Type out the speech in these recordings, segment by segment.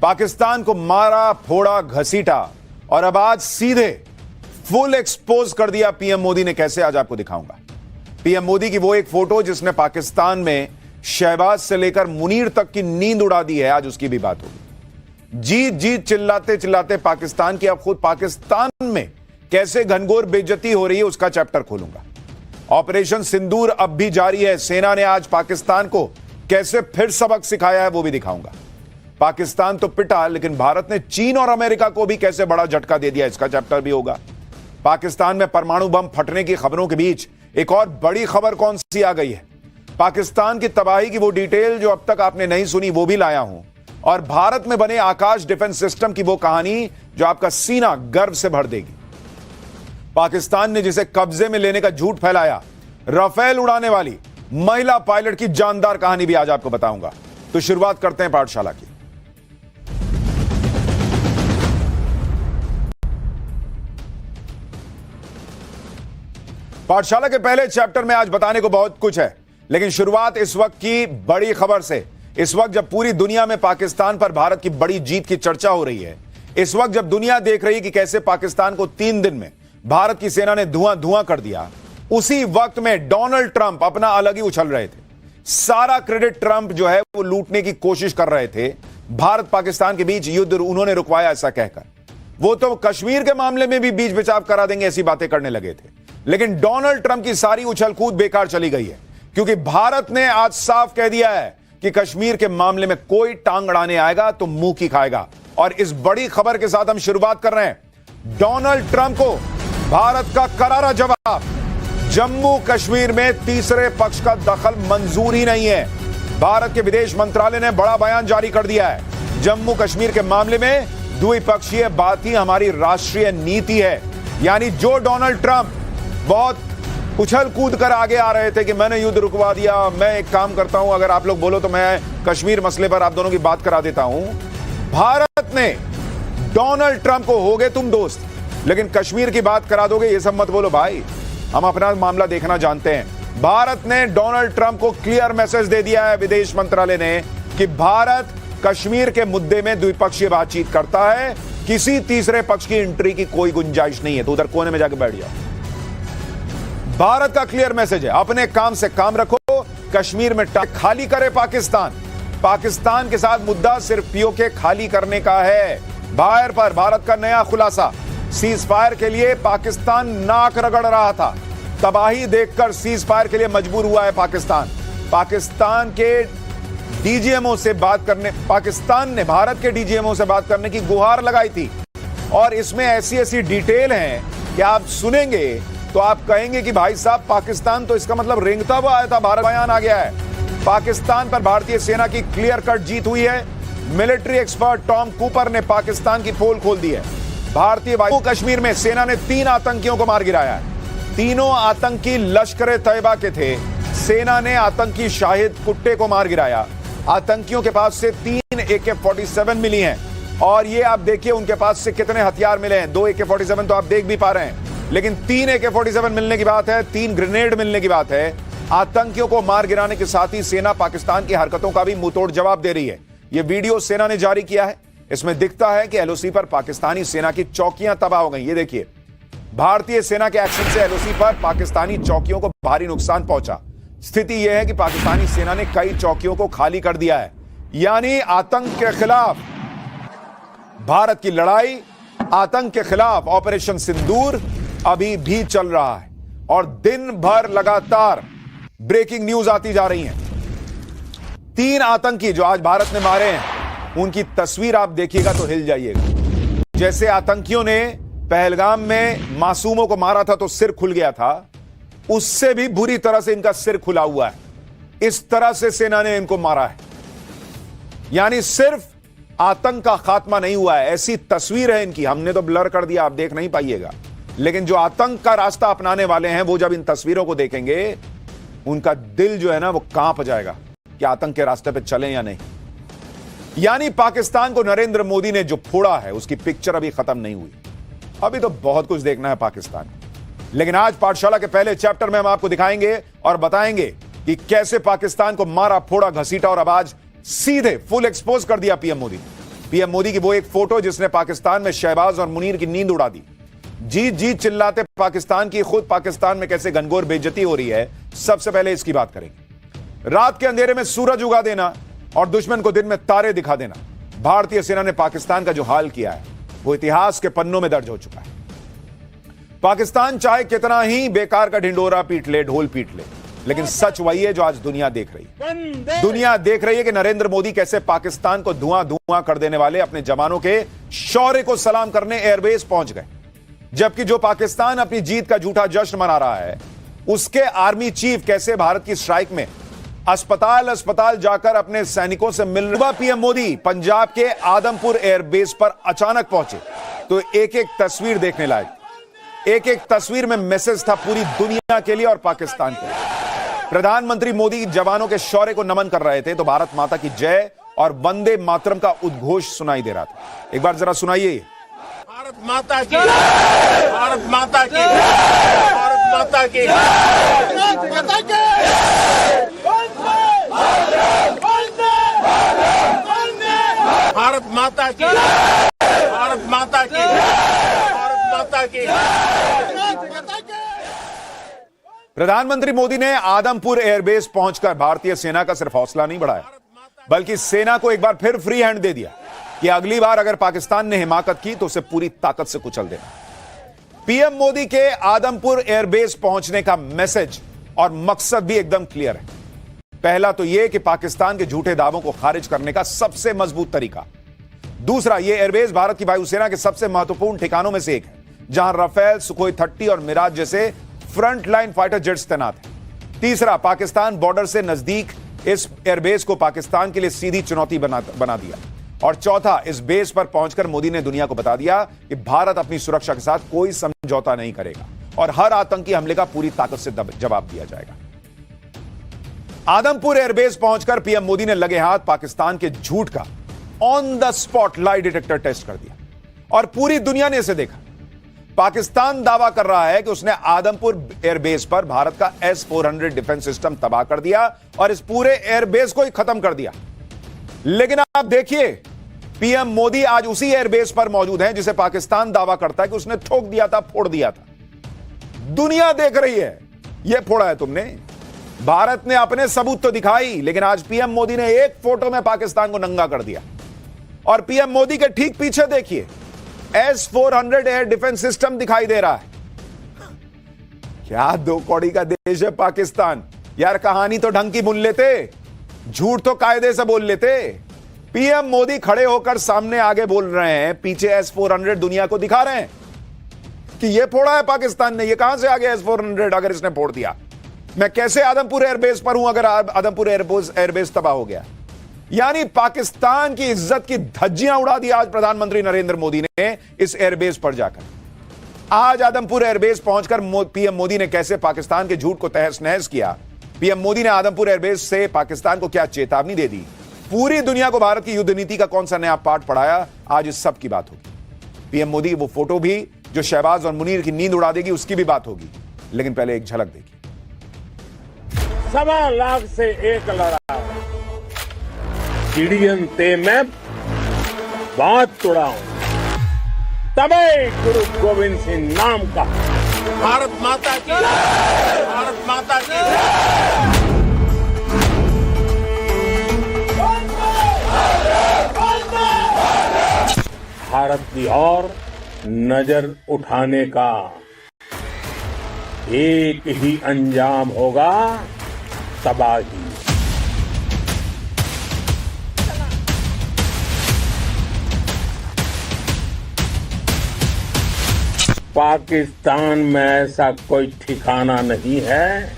पाकिस्तान को मारा, फोड़ा, घसीटा और अब आज सीधे फुल एक्सपोज कर दिया पीएम मोदी ने। कैसे, आज आपको दिखाऊंगा। पीएम मोदी की वो एक फोटो जिसने पाकिस्तान में शहबाज से लेकर मुनीर तक की नींद उड़ा दी है, आज उसकी भी बात होगी। जीत जीत चिल्लाते चिल्लाते पाकिस्तान की, अब खुद पाकिस्तान में कैसे घनघोर बेइज्जती हो रही है उसका चैप्टर खोलूंगा। ऑपरेशन सिंदूर अब भी जारी है। सेना ने आज पाकिस्तान को कैसे फिर सबक सिखाया है वो भी दिखाऊंगा। पाकिस्तान तो पिटा, लेकिन भारत ने चीन और अमेरिका को भी कैसे बड़ा झटका दे दिया, इसका चैप्टर भी होगा। पाकिस्तान में परमाणु बम फटने की खबरों के बीच एक और बड़ी खबर कौन सी आ गई है। पाकिस्तान की तबाही की वो डिटेल जो अब तक आपने नहीं सुनी वो भी लाया हूं, और भारत में बने आकाश डिफेंस सिस्टम की वो कहानी जो आपका सीना गर्व से भर देगी। पाकिस्तान ने जिसे कब्जे में लेने का झूठ फैलाया, राफेल उड़ाने वाली महिला पायलट की जानदार कहानी भी आज आपको बताऊंगा। तो शुरुआत करते हैं पाठशाला की। पाठशाला के पहले चैप्टर में आज बताने को बहुत कुछ है, लेकिन शुरुआत इस वक्त की बड़ी खबर से। इस वक्त जब पूरी दुनिया में पाकिस्तान पर भारत की बड़ी जीत की चर्चा हो रही है, इस वक्त जब दुनिया देख रही है कि कैसे पाकिस्तान को 3 दिन में भारत की सेना ने धुआं धुआं कर दिया, उसी वक्त में डोनाल्ड ट्रंप अपना अलग ही उछल रहे थे। सारा क्रेडिट ट्रंप जो है वो लूटने की कोशिश कर रहे थे। भारत पाकिस्तान के बीच युद्ध उन्होंने रुकवाया ऐसा कहकर। वो तो कश्मीर के मामले में भी बीच बचाव करा देंगे ऐसी बातें करने लगे थे, लेकिन डोनाल्ड ट्रंप की सारी उछल कूद बेकार चली गई है, क्योंकि भारत ने आज साफ कह दिया है कि कश्मीर के मामले में कोई टांग अड़ाने आएगा तो मुंह की खाएगा। और इस बड़ी खबर के साथ हम शुरुआत कर रहे हैं। डोनाल्ड ट्रंप को भारत का करारा जवाब। जम्मू कश्मीर में तीसरे पक्ष का दखल मंजूर ही नहीं है। भारत के विदेश मंत्रालय ने बड़ा बयान जारी कर दिया है। जम्मू कश्मीर के मामले में द्विपक्षीय बात ही हमारी राष्ट्रीय नीति है। यानी जो डोनाल्ड ट्रंप बहुत उछल कूद कर आगे आ रहे थे कि मैंने युद्ध रुकवा दिया, मैं एक काम करता हूं, अगर आप लोग बोलो तो मैं कश्मीर मसले पर आप दोनों की बात करा देता हूं। भारत ने डोनाल्ड ट्रंप को, हो गए तुम दोस्त, लेकिन कश्मीर की बात करा दोगे, ये सब मत बोलो भाई, हम अपना मामला देखना जानते हैं। भारत ने डोनाल्ड ट्रंप को क्लियर मैसेज दे दिया है, विदेश मंत्रालय ने, कि भारत कश्मीर के मुद्दे में द्विपक्षीय बातचीत करता है, किसी तीसरे पक्ष की एंट्री की कोई गुंजाइश नहीं है। तो उधर कोने में जाकर बैठ जाओ। भारत का क्लियर मैसेज है, अपने काम से काम रखो, कश्मीर में खाली करे पाकिस्तान। पाकिस्तान के साथ मुद्दा सिर्फ पीओके खाली करने का है। बाहर पर भारत का नया खुलासा, सीज फायर के लिए पाकिस्तान नाक रगड़ रहा था, तबाही देखकर सीज फायर के लिए मजबूर हुआ है पाकिस्तान। पाकिस्तान के डीजीएमओ से बात करने, पाकिस्तान ने भारत के डीजीएमओ से बात करने की गुहार लगाई थी, और इसमें ऐसी ऐसी डिटेल है कि आप सुनेंगे तो आप कहेंगे कि भाई साहब, पाकिस्तान तो इसका मतलब रेंगता हुआ आया था, भारत बयान आ गया है। पाकिस्तान पर भारतीय सेना की क्लियर कट जीत हुई है। मिलिट्री एक्सपर्ट टॉम कूपर ने पाकिस्तान की पोल खोल दी है। भारतीय वायु कश्मीर में सेना ने 3 आतंकियों को मार गिराया है। तीनों आतंकी लश्कर तैयबा के थे। सेना ने आतंकी शाहिद कुट्टे को मार गिराया। आतंकियों के पास से 3 AK-47 मिली हैं, और ये आप देखिए उनके पास से कितने हथियार मिले हैं। 2 AK-47 तो आप देख भी पा रहे हैं, लेकिन 3 AK-47 मिलने की बात है, 3 ग्रेनेड मिलने की बात है। आतंकियों को मार गिराने के साथ ही सेना पाकिस्तान की हरकतों का भी मुंहतोड़ जवाब दे रही है। यह वीडियो सेना ने जारी किया है। इसमें दिखता है कि एलओसी पर पाकिस्तानी सेना की चौकियां तबाह हो गई। ये देखिए, भारतीय सेना के एक्शन से एलओसी पर पाकिस्तानी चौकियों को भारी नुकसान पहुंचा। स्थिति यह है कि पाकिस्तानी सेना ने कई चौकियों को खाली कर दिया है। यानी आतंक के खिलाफ भारत की लड़ाई, आतंक के खिलाफ ऑपरेशन सिंदूर अभी भी चल रहा है, और दिन भर लगातार ब्रेकिंग न्यूज आती जा रही हैं। 3 आतंकी जो आज भारत ने मारे हैं, उनकी तस्वीर आप देखिएगा तो हिल जाइएगा। जैसे आतंकियों ने पहलगाम में मासूमों को मारा था तो सिर खुल गया था, उससे भी बुरी तरह से इनका सिर खुला हुआ है। इस तरह से सेना ने इनको मारा है। यानी सिर्फ आतंक का खात्मा नहीं हुआ है, ऐसी तस्वीर है इनकी। हमने तो ब्लर कर दिया, आप देख नहीं पाइएगा, लेकिन जो आतंक का रास्ता अपनाने वाले हैं वो जब इन तस्वीरों को देखेंगे, उनका दिल जो है ना वो कांप जाएगा कि आतंक के रास्ते पे चलें या नहीं। यानी पाकिस्तान को नरेंद्र मोदी ने जो फोड़ा है, उसकी पिक्चर अभी खत्म नहीं हुई। अभी तो बहुत कुछ देखना है पाकिस्तान। लेकिन आज पाठशाला के पहले चैप्टर में हम आपको दिखाएंगे और बताएंगे कि कैसे पाकिस्तान को मारा, फोड़ा, घसीटा और अब आज सीधे फुल एक्सपोज कर दिया पीएम मोदी। पीएम मोदी की वो एक फोटो जिसने पाकिस्तान में शहबाज और मुनीर की नींद उड़ा दी। जीत जीत चिल्लाते पाकिस्तान की, खुद पाकिस्तान में कैसे घनघोर बेइज्जती हो रही है, सबसे पहले इसकी बात करेंगे। रात के अंधेरे में सूरज उगा देना और दुश्मन को दिन में तारे दिखा देना, भारतीय सेना ने पाकिस्तान का जो हाल किया है वो इतिहास के पन्नों में दर्ज हो चुका है। पाकिस्तान चाहे कितना ही बेकार का ढिंडोरा पीट ले, ढोल पीट ले, लेकिन सच वही है जो आज दुनिया देख रही है। दुनिया देख रही है कि नरेंद्र मोदी कैसे पाकिस्तान को धुआं धुआं कर देने वाले अपने जवानों के शौर्य को सलाम करने एयरबेस पहुंच गए, जबकि जो पाकिस्तान अपनी जीत का झूठा जश्न मना रहा है उसके आर्मी चीफ कैसे भारत की स्ट्राइक में अस्पताल अस्पताल जाकर अपने सैनिकों से मिल रहे। पीएम मोदी पंजाब के आदमपुर एयरबेस पर अचानक पहुंचे तो एक एक तस्वीर देखने लायक, एक एक तस्वीर में मैसेज था पूरी दुनिया के लिए और पाकिस्तान के लिए। प्रधानमंत्री मोदी जवानों के शौर्य को नमन कर रहे थे तो भारत माता की जय और वंदे मातरम का उद्घोष सुनाई दे रहा था। एक बार जरा सुनाइए। भारत माता की, भारत माता की, भारत माता की, भारत माता की, भारत माता की, भारत माता की, भारत माता की। प्रधानमंत्री मोदी ने आदमपुर एयरबेस पहुंचकर भारतीय सेना का सिर्फ हौसला नहीं बढ़ाया, बल्कि सेना को एक बार फिर फ्री हैंड दे दिया कि अगली बार अगर पाकिस्तान ने हिमाकत की तो उसे पूरी ताकत से कुचल देना। पीएम मोदी के आदमपुर एयरबेस पहुंचने का मैसेज और मकसद भी एकदम क्लियर है। पहला तो यह कि पाकिस्तान के झूठे दावों को खारिज करने का सबसे मजबूत तरीका। दूसरा, यह एयरबेस भारत की वायुसेना के सबसे महत्वपूर्ण ठिकानों में से एक है, जहां राफेल, सुखोई 30 और मिराज जैसे फ्रंट लाइन फाइटर जेट्स तैनात हैं। तीसरा, पाकिस्तान बॉर्डर से नजदीक इस एयरबेस को पाकिस्तान के लिए सीधी चुनौती बना दिया। और चौथा, इस बेस पर पहुंचकर मोदी ने दुनिया को बता दिया कि भारत अपनी सुरक्षा के साथ कोई समझौता नहीं करेगा और हर आतंकी हमले का पूरी ताकत से जवाब दिया जाएगा। आदमपुर एयरबेस पहुंचकर पीएम मोदी ने लगे हाथ पाकिस्तान के झूठ का on the spot lie detector test कर दिया और पूरी दुनिया ने इसे देखा। पाकिस्तान दावा कर रहा है कि उसने आदमपुर एयरबेस पर भारत का S-400 डिफेंस सिस्टम तबाह कर दिया और इस पूरे एयरबेस को ही खत्म कर दिया। लेकिन आप देखिए, पीएम मोदी आज उसी एयरबेस पर मौजूद हैं जिसे पाकिस्तान दावा करता है कि उसने ठोक दिया था, फोड़ दिया था। दुनिया देख रही है, यह फोड़ा है तुमने। भारत ने अपने सबूत तो दिखाई, लेकिन आज पीएम मोदी ने एक फोटो में पाकिस्तान को नंगा कर दिया। और पीएम मोदी के ठीक पीछे देखिए, S-400 एयर डिफेंस सिस्टम दिखाई दे रहा है। क्या दो कौड़ी का देश है पाकिस्तान। यार, कहानी तो ढंग की बुन लेते, झूठ तो कायदे से बोल लेते। पीएम मोदी खड़े होकर सामने आगे बोल रहे हैं, पीछे S-400 दुनिया को दिखा रहे हैं कि यह फोड़ा है पाकिस्तान ने। यह कहां से आ गया S-400? अगर इसने फोड़ दिया, मैं कैसे आदमपुर एयरबेस पर हूं अगर आदमपुर एयरबेस तबाह हो गया? यानी पाकिस्तान की इज्जत की धज्जियां उड़ा दी आज प्रधानमंत्री नरेंद्र मोदी ने इस एयरबेस पर जाकर। आज आदमपुर एयरबेस पहुंचकर पीएम मोदी ने कैसे पाकिस्तान के झूठ को तहस नहस किया। पीएम मोदी ने आदमपुर एयरबेस से पाकिस्तान को क्या चेतावनी दे दी, पूरी दुनिया को भारत की युद्ध नीति का कौन सा नया पाठ पढ़ाया, आज इस सब की बात होगी। पीएम मोदी की वो फोटो भी जो शहबाज और मुनीर की नींद उड़ा देगी, उसकी भी बात होगी। लेकिन पहले एक झलक देखिए। 1.25 लाख से एक लड़ा, चिड़ियन ते मैं बात तोड़ाऊं, तबे गुरु गोविंद सिंह नाम का। भारत माता की, भारत माता की। भारत की ओर नजर उठाने का एक ही अंजाम होगा, तबाही। पाकिस्तान में ऐसा कोई ठिकाना नहीं है,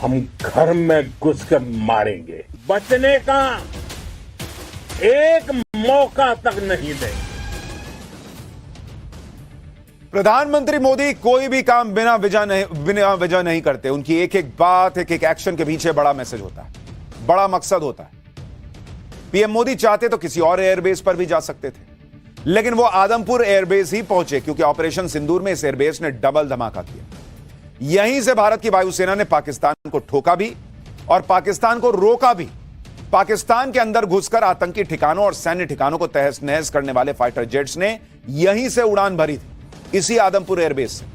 हम घर में घुसकर मारेंगे। बचने का एक मौका तक नहीं देंगे। प्रधानमंत्री मोदी कोई भी काम बिना वजह नहीं करते। उनकी एक एक बात, एक एक एक्शन के पीछे बड़ा मैसेज होता है, बड़ा मकसद होता है। पीएम मोदी चाहते तो किसी और एयरबेस पर भी जा सकते थे, लेकिन वो आदमपुर एयरबेस ही पहुंचे क्योंकि ऑपरेशन सिंदूर में इस एयरबेस ने डबल धमाका किया। यहीं से भारत की वायुसेना ने पाकिस्तान को ठोका भी और पाकिस्तान को रोका भी। पाकिस्तान के अंदर घुसकर आतंकी ठिकानों और सैन्य ठिकानों को तहस नहस करने वाले फाइटर जेट्स ने यहीं से उड़ान भरी थी, इसी आदमपुर एयरबेस से।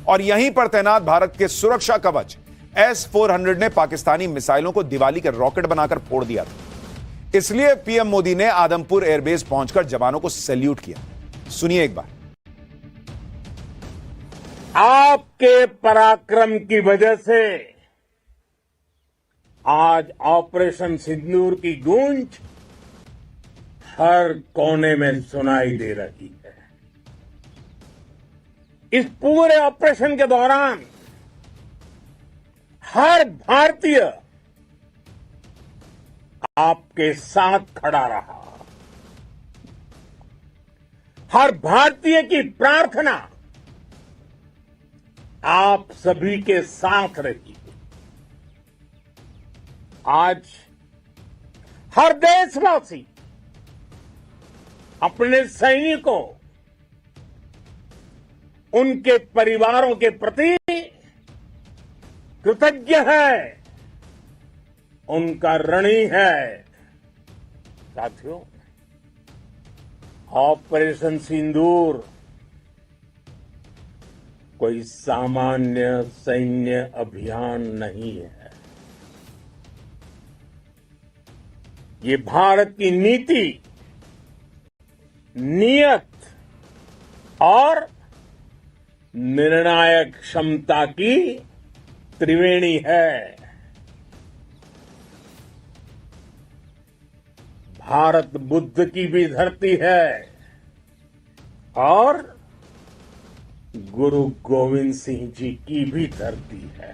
और यहीं पर तैनात भारत के सुरक्षा कवच S-400 ने पाकिस्तानी मिसाइलों को दिवाली के रॉकेट बनाकर फोड़ दिया था। इसलिए पीएम मोदी ने आदमपुर एयरबेस पहुंचकर जवानों को सैल्यूट किया। सुनिए एक बार। आपके पराक्रम की वजह से आज ऑपरेशन सिंदूर की गूंज हर कोने में सुनाई दे रही है। इस पूरे ऑपरेशन के दौरान हर भारतीय आपके साथ खड़ा रहा। हर भारतीय की प्रार्थना आप सभी के साथ रही। आज हर देशवासी अपने सैनिकों, उनके परिवारों के प्रति कृतज्ञ है, उनका ऋणी है। साथियों, ऑपरेशन सिंदूर कोई सामान्य सैन्य अभियान नहीं है। ये भारत की नीति, नियत और निर्णायक क्षमता की त्रिवेणी है। भारत बुद्ध की भी धरती है और गुरु गोविंद सिंह जी की भी धरती है।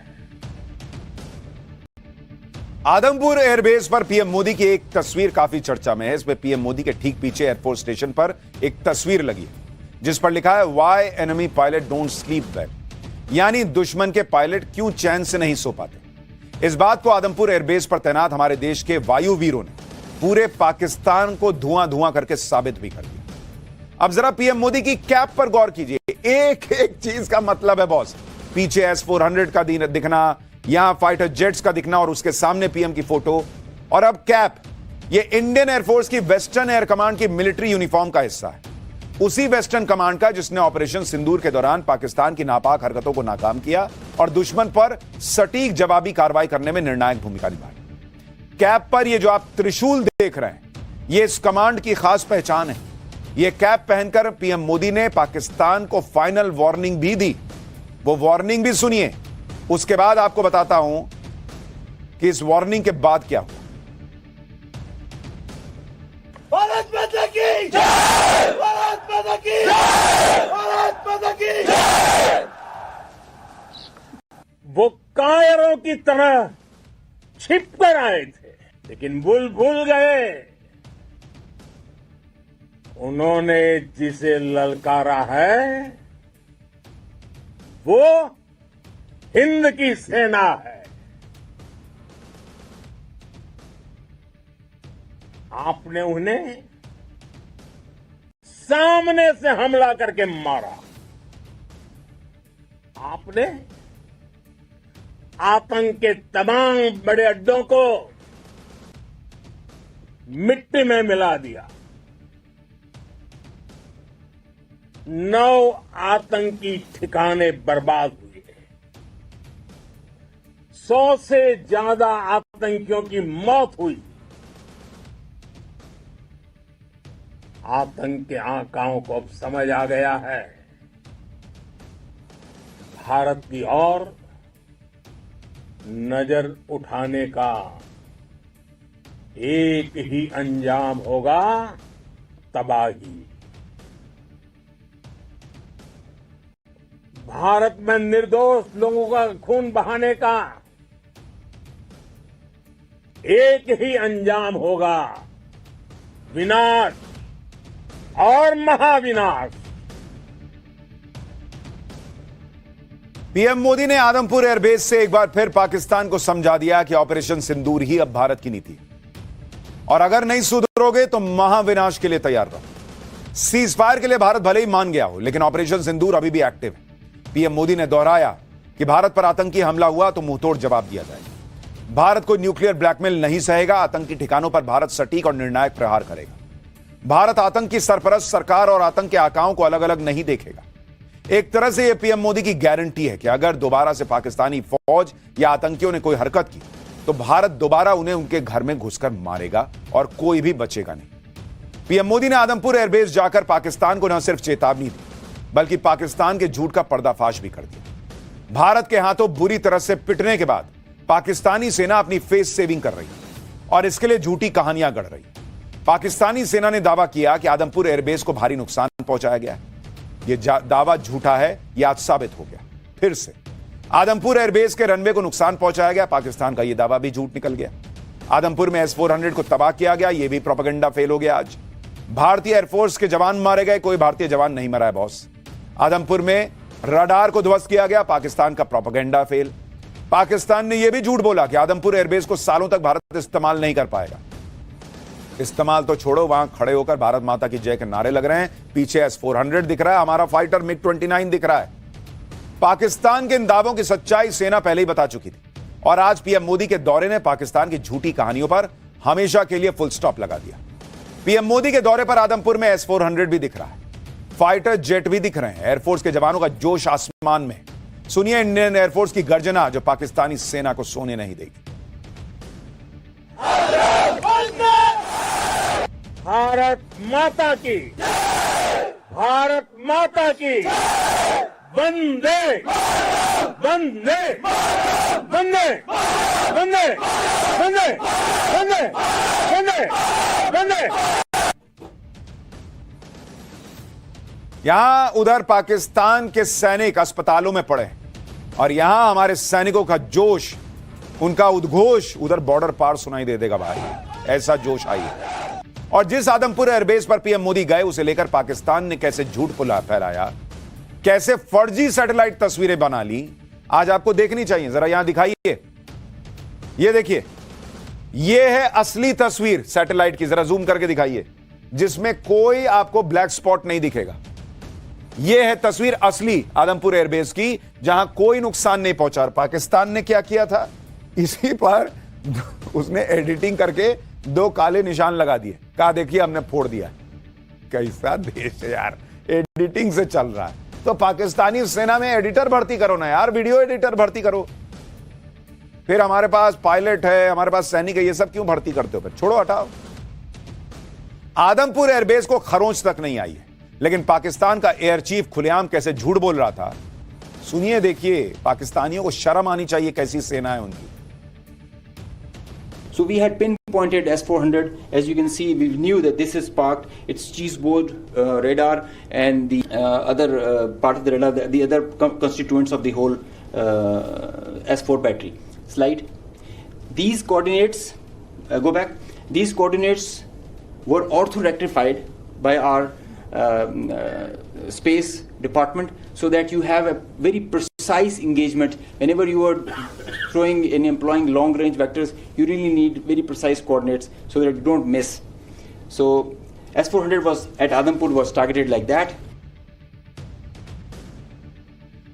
आदमपुर एयरबेस पर पीएम मोदी की एक तस्वीर काफी चर्चा में है। इसमें पीएम मोदी के ठीक पीछे एयरफोर्स स्टेशन पर एक तस्वीर लगी है जिस पर लिखा है why enemy pilot don't sleep well, यानी दुश्मन के पायलट क्यों चैन से नहीं सो पाते। इस बात को आदमपुर एयरबेस पर तैनात हमारे देश के वायु वीरों ने पूरे पाकिस्तान को धुआं धुआं करके साबित भी कर दिया। अब जरा पीएम मोदी की कैप पर गौर कीजिए। एक एक चीज का मतलब है बॉस। पीछे S-400 का दिखना, यहां फाइटर जेट्स का दिखना और उसके सामने पीएम की फोटो, और अब कैप। ये इंडियन एयरफोर्स की वेस्टर्न एयर कमांड की मिलिट्री यूनिफॉर्म का हिस्सा है। उसी वेस्टर्न कमांड का जिसने ऑपरेशन सिंदूर के दौरान पाकिस्तान की नापाक हरकतों को नाकाम किया और दुश्मन पर सटीक जवाबी कार्रवाई करने में निर्णायक भूमिका निभाई। कैप पर ये जो आप त्रिशूल देख रहे हैं, ये इस कमांड की खास पहचान है। ये कैप पहनकर पीएम मोदी ने पाकिस्तान को फाइनल वार्निंग भी दी। वो वार्निंग भी सुनिए, उसके बाद आपको बताता हूं कि इस वार्निंग के बाद क्या हुआ। भारत माता की जय! भारत माता की जय! भारत माता की जय! वो कायरों की तरह छिपकर आए थे, लेकिन भूल गए उन्होंने जिसे ललकारा है वो हिंद की सेना है। आपने उन्हें सामने से हमला करके मारा। आपने आतंक के तमाम बड़े अड्डों को मिट्टी में मिला दिया। 9 आतंकी ठिकाने बर्बाद हुए। 100 से ज्यादा आतंकियों की मौत हुई। आतंक के आकाओं को अब समझ आ गया है भारत की ओर नजर उठाने का एक ही अंजाम होगा, तबाही। भारत में निर्दोष लोगों का खून बहाने का एक ही अंजाम होगा, विनाश और महाविनाश। पीएम मोदी ने आदमपुर एयरबेस से एक बार फिर पाकिस्तान को समझा दिया कि ऑपरेशन सिंदूर ही अब भारत की नीति है और अगर नहीं सुधरोगे तो महाविनाश के लिए तैयार रहो। सीज फायर के लिए भारत भले ही मान गया हो, लेकिन ऑपरेशन सिंदूर अभी भी एक्टिव है। पीएम मोदी ने दोहराया कि भारत पर आतंकी हमला हुआ तो मुंहतोड़ जवाब दिया जाएगा। भारत को न्यूक्लियर ब्लैकमेल नहीं सहेगा। आतंकी ठिकानों पर भारत सटीक और निर्णायक प्रहार करेगा। भारत आतंक की सरपरस्त सरकार और आतंक के आकाओं को अलग अलग नहीं देखेगा। एक तरह से यह पीएम मोदी की गारंटी है कि अगर दोबारा से पाकिस्तानी फौज या आतंकियों ने कोई हरकत की तो भारत दोबारा उन्हें उनके घर में घुसकर मारेगा और कोई भी बचेगा नहीं। पीएम मोदी ने आदमपुर एयरबेस जाकर पाकिस्तान को न सिर्फ चेतावनी दी बल्कि पाकिस्तान के झूठ का पर्दाफाश भी कर दिया। भारत के हाथों बुरी तरह से पिटने के बाद पाकिस्तानी सेना अपनी फेस सेविंग कर रही है और इसके लिए झूठी कहानियां गढ़ रही है। पाकिस्तानी सेना ने दावा किया कि आदमपुर एयरबेस को भारी नुकसान पहुंचाया गया है। यह दावा झूठा है, यह आज साबित हो गया। फिर से आदमपुर एयरबेस के रनवे को नुकसान पहुंचाया गया। पाकिस्तान का यह दावा भी झूठ निकल गया। आदमपुर में S-400 को तबाह किया गया, यह भी प्रोपेगेंडा फेल हो गया। आज भारतीय एयरफोर्स के जवान मारे गए, कोई भारतीय जवान नहीं मरा है बॉस। आदमपुर में रडार को ध्वस्त किया गया, पाकिस्तान का प्रोपेगेंडा फेल। पाकिस्तान ने यह भी झूठ बोला कि आदमपुर एयरबेस को सालों तक भारत इस्तेमाल नहीं कर पाएगा। इस्तेमाल तो छोड़ो, वहां खड़े होकर भारत माता की जय के नारे लग रहे हैं। पीछे S-400 दिख रहा है, हमारा फाइटर MiG-29 दिख रहा है। पाकिस्तान के इन दावों की सच्चाई सेना पहले ही बता चुकी थी और आज पीएम मोदी के दौरे ने पाकिस्तान की झूठी कहानियों पर हमेशा के लिए फुल स्टॉप लगा दिया। पीएम मोदी के दौरे पर आदमपुर में S-400 भी दिख रहा है, फाइटर जेट भी दिख रहे हैं। एयरफोर्स के जवानों का जोश आसमान में। सुनिए इंडियन एयरफोर्स की गर्जना जो पाकिस्तानी सेना को सोने नहीं देगी। भारत माता की, भारत माता की, वंदे वंदे वंदे वंदे वंदे वंदे वंदे वंदे। यहां उधर पाकिस्तान के सैनिक अस्पतालों में पड़े और यहां हमारे सैनिकों का जोश, उनका उद्घोष उधर बॉर्डर पार सुनाई दे देगा भाई। ऐसा जोश आई है। और जिस आदमपुर एयरबेस पर पीएम मोदी गए उसे लेकर पाकिस्तान ने कैसे झूठ फैलाया, कैसे फर्जी सैटेलाइट तस्वीरें बना ली, आज आपको देखनी चाहिए। जरा यहां दिखाइए, ये देखिए, ये है असली तस्वीर सैटेलाइट की। जरा जूम करके दिखाइए, जिसमें कोई आपको ब्लैक स्पॉट नहीं दिखेगा। यह है तस्वीर असली आदमपुर एयरबेस की, जहां कोई नुकसान नहीं पहुंचा। पाकिस्तान ने क्या किया था, इसी पर उसने एडिटिंग करके 2 काले निशान लगा दिए, कहा देखिए हमने फोड़ दिया। कैसा देश है यार, एडिटिंग से चल रहा है। तो पाकिस्तानी सेना में एडिटर भर्ती करो ना यार, वीडियो एडिटर भर्ती करो। फिर हमारे पास पायलट है, हमारे पास सैनिक है, ये सब क्यों भर्ती करते हो? फिर छोड़ो, हटाओ। आदमपुर एयरबेस को खरोंच तक नहीं आई है, लेकिन पाकिस्तान का एयर चीफ खुलेआम कैसे झूठ बोल रहा था, सुनिए, देखिए। पाकिस्तानियों को शर्म आनी चाहिए, कैसी सेना है उनकी। So we had pinpointed S-400. As you can see, we knew that this is parked. It's cheeseboard radar and the other part of the radar, the other constituents of the whole S4 battery. Slide. These coordinates, go back. These coordinates were ortho-rectified by our space department so that you have a very precise engagement. Whenever you are throwing and employing long range vectors, you really need very precise coordinates so that you don't miss. So S-400 was at Adampur was targeted like that.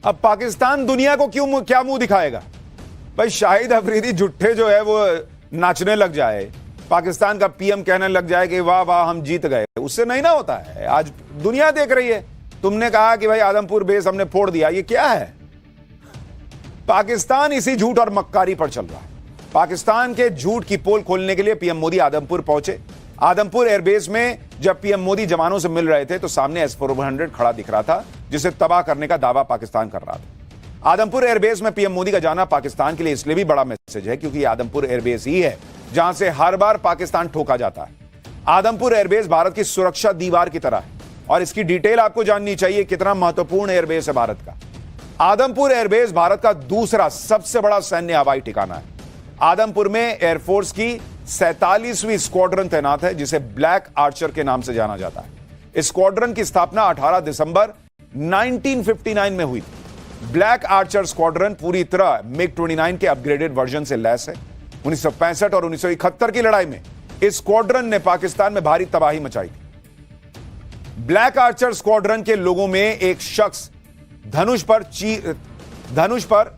अब पाकिस्तान दुनिया को क्या मुंह दिखाएगा भाई? शाहिद अफरीदी जुट्ठे जो है वो नाचने लग जाए, पाकिस्तान का पीएम कहने लग जाए कि वाह वाह हम जीत गए, उससे नहीं ना होता है। आज दुनिया देख रही है। तुमने कहा कि भाई आदमपुर बेस हमने फोड़ दिया, ये क्या है? पाकिस्तान इसी झूठ और मक्कारी पर चल रहा है। पाकिस्तान के झूठ की पोल खोलने के लिए पीएम मोदी आदमपुर पहुंचे। आदमपुर एयरबेस में जब पीएम मोदी जवानों से मिल रहे थे तो सामने S-400 खड़ा दिख रहा था, जिसे तबाह करने का दावा पाकिस्तान कर रहा था। आदमपुर एयरबेस में पीएम मोदी का जाना पाकिस्तान के लिए इसलिए भी बड़ा मैसेज है क्योंकि आदमपुर एयरबेस ही है जहां से हर बार पाकिस्तान ठोका जाता है। आदमपुर एयरबेस भारत की सुरक्षा दीवार की तरह है और इसकी डिटेल आपको जाननी चाहिए, कितना महत्वपूर्ण एयरबेस है भारत का। आदमपुर एयरबेस भारत का दूसरा सबसे बड़ा सैन्य हवाई ठिकाना है। आदमपुर में एयरफोर्स की 47वीं स्क्वाड्रन तैनात है, जिसे ब्लैक आर्चर के नाम से जाना जाता है। इस स्क्वाड्रन की स्थापना 18 दिसंबर 1959 में हुई थी। ब्लैक आर्चर स्क्वाड्रन पूरी तरह MiG-29 के अपग्रेडेड वर्जन से लैस है। 1965 और 1971 की लड़ाई में इस स्क्वाड्रन ने पाकिस्तान में भारी तबाही मचाई थी। ब्लैक आर्चर स्क्वाड्रन के लोगों में एक शख्स धनुष पर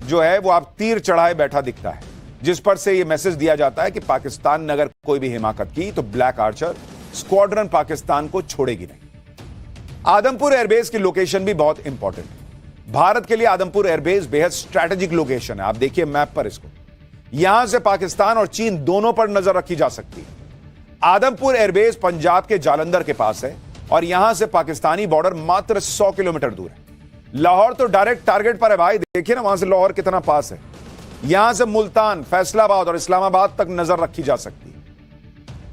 जो है वो आप तीर चढ़ाए बैठा दिखता है। जिस पर से यह मैसेज दिया जाता है कि पाकिस्तान ने अगर कोई भी हिमाकत की तो ब्लैक आर्चर स्क्वाड्रन पाकिस्तान को छोड़ेगी नहीं। आदमपुर एयरबेस की लोकेशन भी बहुत इंपॉर्टेंट है। भारत के लिए आदमपुर एयरबेस बेहद स्ट्रैटेजिक लोकेशन है। आप देखिए मैप पर इसको, यहां से पाकिस्तान और चीन दोनों पर नजर रखी जा सकती है। आदमपुर एयरबेस पंजाब के जालंधर के पास है और यहां से पाकिस्तानी बॉर्डर मात्र 100 किलोमीटर दूर है। लाहौर तो डायरेक्ट टारगेट पर है भाई, देखिए ना वहां से लाहौर कितना पास है। यहां से मुल्तान, फैसलाबाद और इस्लामाबाद तक नजर रखी जा सकती है।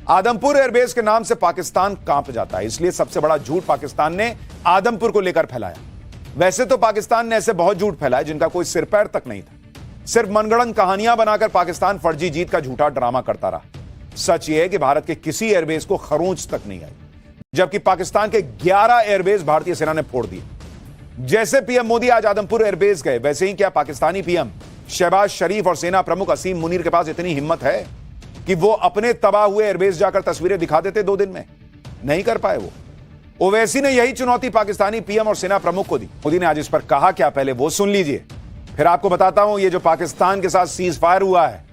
आदमपुर एयरबेस के नाम से पाकिस्तान कांप जाता है, इसलिए सबसे बड़ा झूठ पाकिस्तान ने आदमपुर को लेकर फैलाया। वैसे तो पाकिस्तान ने ऐसे बहुत झूठ फैलाए जिनका कोई सिर पैर तक नहीं था। सिर्फ मनगढ़ंत कहानियां बनाकर पाकिस्तान फर्जी जीत का झूठा ड्रामा करता रहा। सच यह है कि भारत के किसी एयरबेस को खरोंच तक नहीं आई, जबकि पाकिस्तान के 11 एयरबेस भारतीय सेना ने फोड़ दिए। जैसे पीएम मोदी आज आदमपुर एयरबेस गए, वैसे ही क्या पाकिस्तानी पीएम शहबाज शरीफ और सेना प्रमुख असीम मुनीर के पास इतनी हिम्मत है कि वो अपने तबाह हुए एयरबेस जाकर तस्वीरें दिखा देते 2 दिन में? नहीं कर पाए वो। ओवैसी ने यही चुनौती पाकिस्तानी पीएम और सेना प्रमुख को दी। मोदी ने आज इस पर कहा क्या, पहले वो सुन लीजिए, फिर आपको बताता हूं ये जो पाकिस्तान के साथ सीज फायर हुआ है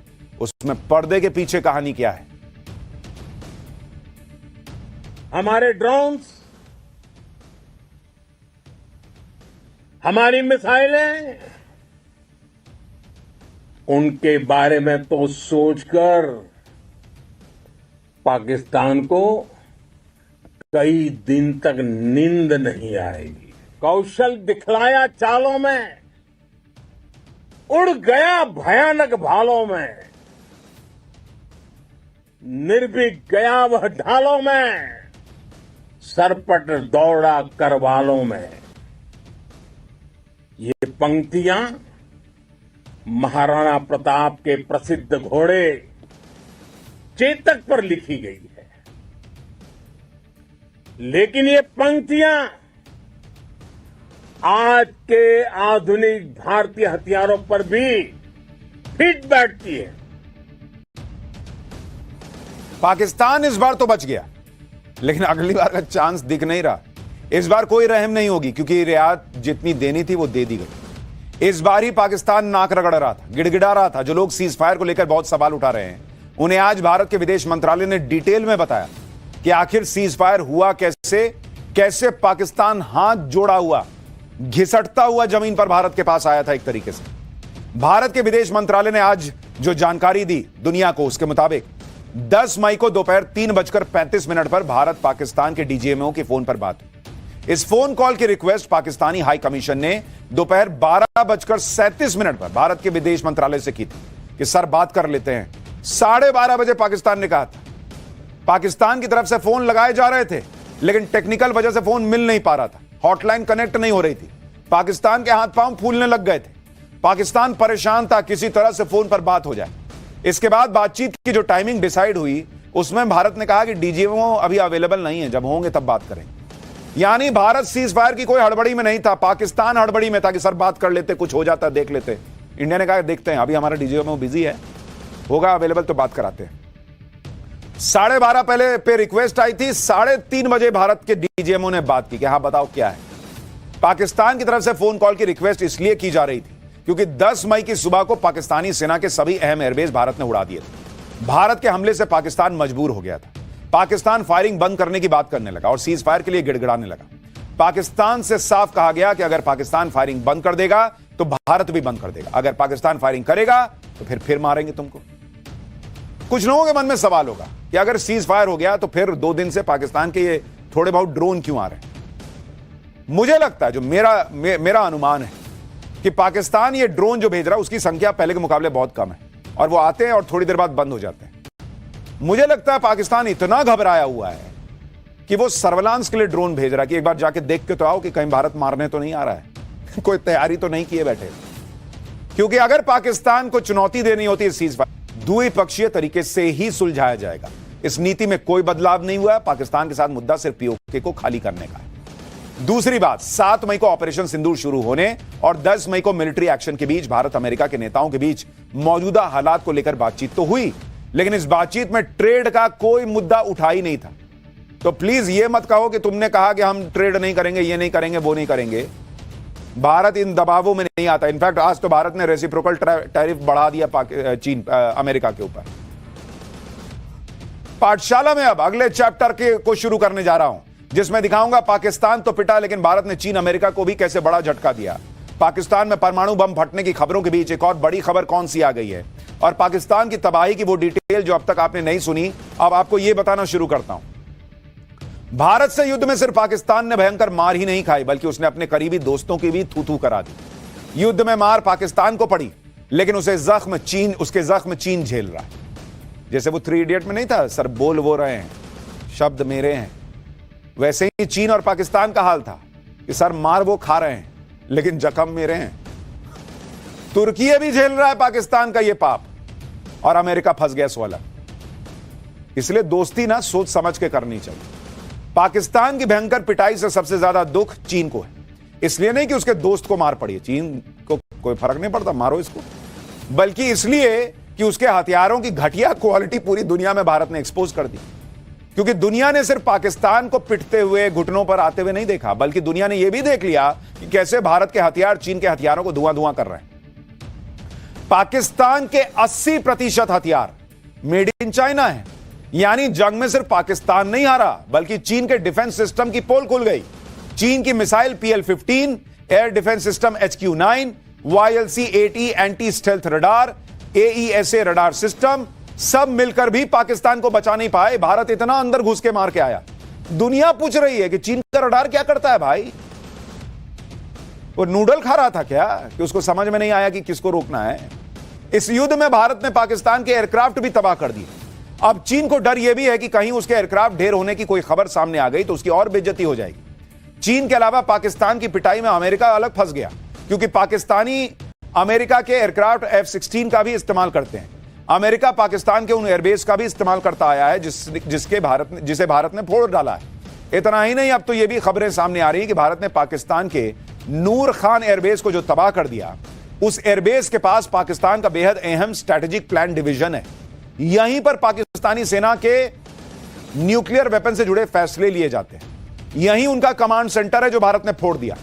उसमें पर्दे के पीछे कहानी क्या है। हमारे ड्रोन्स, हमारी मिसाइलें, उनके बारे में तो सोचकर पाकिस्तान को कई दिन तक नींद नहीं आएगी। कौशल दिखलाया चालों में, उड़ गया भयानक भालों में, निर्भीक गया वह ढालों में, सरपट दौड़ा करवालों में। ये पंक्तियां महाराणा प्रताप के प्रसिद्ध घोड़े चेतक पर लिखी गई है, लेकिन ये पंक्तियां आज के आधुनिक भारतीय हथियारों पर भी फिट बैठती है। पाकिस्तान इस बार तो बच गया, लेकिन अगली बार का चांस दिख नहीं रहा। इस बार कोई रहम नहीं होगी, क्योंकि रियायत जितनी देनी थी वो दे दी गई। इस बार ही पाकिस्तान नाक रगड़ रहा था, गिड़गिड़ा रहा था। जो लोग सीज फायर को लेकर बहुत सवाल उठा रहे हैं, उन्हें आज भारत के विदेश मंत्रालय ने डिटेल में बताया कि आखिर सीज फायर हुआ कैसे, कैसे पाकिस्तान हाथ जोड़ा हुआ घिसटता हुआ जमीन पर भारत के पास आया था। एक तरीके से भारत के विदेश मंत्रालय ने आज जो जानकारी दी दुनिया को, उसके मुताबिक 10 मई को दोपहर 3:35 पर भारत पाकिस्तान के डीजीएमओ के फोन पर बात हुई। इस फोन कॉल की रिक्वेस्ट पाकिस्तानी हाई कमीशन ने दोपहर 12:37 पर भारत के विदेश मंत्रालय से की थी कि सर बात कर लेते हैं। 12:30 बजे पाकिस्तान ने कहा था। पाकिस्तान की तरफ से फोन लगाए जा रहे थे, लेकिन टेक्निकल वजह से फोन मिल नहीं पा रहा था, हॉटलाइन कनेक्ट नहीं हो रही थी। पाकिस्तान के हाथ पांव फूलने लग गए थे। पाकिस्तान परेशान था किसी तरह से फोन पर बात हो जाए। इसके बाद बातचीत की जो टाइमिंग डिसाइड हुई, उसमें भारत ने कहा कि डीजीएमओ अभी अवेलेबल नहीं है, जब होंगे तब बात करेंगे। यानी भारत सीज फायर की कोई हड़बड़ी में नहीं था, पाकिस्तान हड़बड़ी में था कि सर बात कर लेते, कुछ हो जाता देख लेते। इंडिया ने कहा देखते हैं, अभी हमारा डीजीएमओ बिजी है, होगा अवेलेबल तो बात कराते हैं। 12:30 पहले पे रिक्वेस्ट आई थी, 3:30 बजे भारत के डीजीएमओ ने बात की कि हाँ बताओ क्या है। पाकिस्तान की तरफ से फोन कॉल की रिक्वेस्ट इसलिए की जा रही थी क्योंकि 10 मई की सुबह को पाकिस्तानी सेना के सभी अहम एयरबेस भारत ने उड़ा दिए थे। भारत के हमले से पाकिस्तान मजबूर हो गया था। पाकिस्तान फायरिंग बंद करने की बात करने लगा और सीज फायर के लिए गिड़गिड़ाने लगा। पाकिस्तान से साफ कहा गया कि अगर पाकिस्तान फायरिंग बंद कर देगा तो भारत भी बंद कर देगा, अगर पाकिस्तान फायरिंग करेगा तो फिर मारेंगे तुमको। कुछ लोगों के मन में सवाल होगा कि अगर सीज फायर हो गया तो फिर 2 दिन से पाकिस्तान के ये थोड़े बहुत ड्रोन क्यों आ रहे हैं। मुझे लगता है, जो मेरा अनुमान है कि पाकिस्तान ये ड्रोन जो भेज रहा है उसकी संख्या पहले के मुकाबले बहुत कम है और वो आते हैं और थोड़ी देर बाद बंद हो जाते हैं। मुझे लगता है पाकिस्तान इतना घबराया हुआ है कि वो सर्विलांस के लिए ड्रोन भेज रहा है कि एक बार जाके देख के तो आओ कि कहीं भारत मारने तो नहीं आ रहा है, कोई तैयारी तो नहीं किए बैठे। क्योंकि अगर पाकिस्तान को चुनौती देनी होती है सीज फायर, द्विपक्षीय तरीके से ही सुलझाया जाएगा। इस नीति में कोई बदलाव नहीं हुआ है। पाकिस्तान के साथ मुद्दा सिर्फ पीओके को खाली करने का है। दूसरी बात, 7 मई को ऑपरेशन सिंदूर शुरू होने और 10 मई को मिलिट्री एक्शन के बीच भारत अमेरिका के नेताओं के बीच मौजूदा हालात को लेकर बातचीत तो हुई, लेकिन इस बातचीत में ट्रेड का कोई मुद्दा उठा ही नहीं था। तो प्लीज ये मत कहो कि तुमने कहा कि हम ट्रेड नहीं करेंगे, ये नहीं करेंगे, वो नहीं करेंगे। भारत इन दबावों में नहीं आता। इनफैक्ट आज तो भारत ने रेसिप्रोकल टैरिफ बढ़ा दिया अमेरिका के ऊपर। पाठशाला में अब अगले चैप्टर को शुरू करने जा रहा हूं, जिसमें दिखाऊंगा पाकिस्तान तो पिटा, लेकिन भारत ने चीन अमेरिका को भी कैसे बड़ा झटका दिया। पाकिस्तान में परमाणु बम फटने की खबरों के बीच एक और बड़ी खबर कौन सी आ गई है, और पाकिस्तान की तबाही की वो डिटेल जो अब तक आपने नहीं सुनी, अब आपको यह बताना शुरू करता हूं। भारत से युद्ध में सिर्फ पाकिस्तान ने भयंकर मार ही नहीं खाई, बल्कि उसने अपने करीबी दोस्तों की भी थू थू करा दी। युद्ध में मार पाकिस्तान को पड़ी, लेकिन उसके जख्म चीन झेल रहा है। जैसे वो 3 इडियट में नहीं था, सर बोल वो रहे हैं, शब्द मेरे हैं, वैसे ही चीन और पाकिस्तान का हाल था कि सर मार वो खा रहे हैं, लेकिन जख्म मेरे हैं। तुर्की भी झेल रहा है पाकिस्तान का ये पाप, और अमेरिका फंस गया सोलह। इसलिए दोस्ती ना सोच समझ के करनी चाहिए। पाकिस्तान की भयंकर पिटाई से सबसे ज्यादा दुख चीन को है, इसलिए नहीं कि उसके दोस्त को मार पड़ी है, चीन को कोई फर्क नहीं पड़ता, मारो इसको, बल्कि इसलिए कि उसके हथियारों की घटिया क्वालिटी पूरी दुनिया में भारत ने एक्सपोज कर दी। क्योंकि दुनिया ने सिर्फ पाकिस्तान को पिटते हुए, घुटनों पर आते हुए नहीं देखा, बल्कि दुनिया ने यह भी देख लिया कि कैसे भारत के हथियार चीन के हथियारों को धुआं धुआं कर रहे हैं। पाकिस्तान के 80% हथियार मेड इन चाइना है, यानी जंग में सिर्फ पाकिस्तान नहीं हारा, बल्कि चीन के डिफेंस सिस्टम की पोल खुल गई। चीन की missile PL-15, air defence system HQ-9, YLC-80 anti stealth radar, AESA radar system, सब मिलकर भी पाकिस्तान को बचा नहीं पाए। भारत इतना अंदर घुस के मार के आया। दुनिया पूछ रही है कि चीन का रडार क्या करता है भाई? वो नूडल खा रहा था क्या कि उसको समझ में नहीं आया कि किसको रोकना है? इस युद्ध में भारत ने पाकिस्तान के एयरक्राफ्ट भी तबाह कर दिए। अब चीन को डर यह भी है कि कहीं उसके एयरक्राफ्ट ढेर होने की कोई खबर सामने आ गई तो उसकी और बेइज्जती हो जाएगी। चीन के अलावा पाकिस्तान की पिटाई में अमेरिका अलग फंस गया, क्योंकि पाकिस्तानी अमेरिका के एयरक्राफ्ट F-16 का भी इस्तेमाल करते हैं। अमेरिका पाकिस्तान के उन एयरबेस का भी इस्तेमाल करता आया है जिसे भारत ने फोड़ डाला है। इतना ही नहीं, अब तो यह भी खबरें सामने आ रही है कि भारत ने पाकिस्तान के नूर खान एयरबेस को जो तबाह कर दिया, उस एयरबेस के पास पाकिस्तान का बेहद अहम स्ट्रैटेजिक प्लान डिवीजन है। यहीं पर पाकिस्तानी सेना के न्यूक्लियर वेपन से जुड़े फैसले लिए जाते हैं। यहीं उनका कमांड सेंटर है जो भारत ने फोड़ दिया।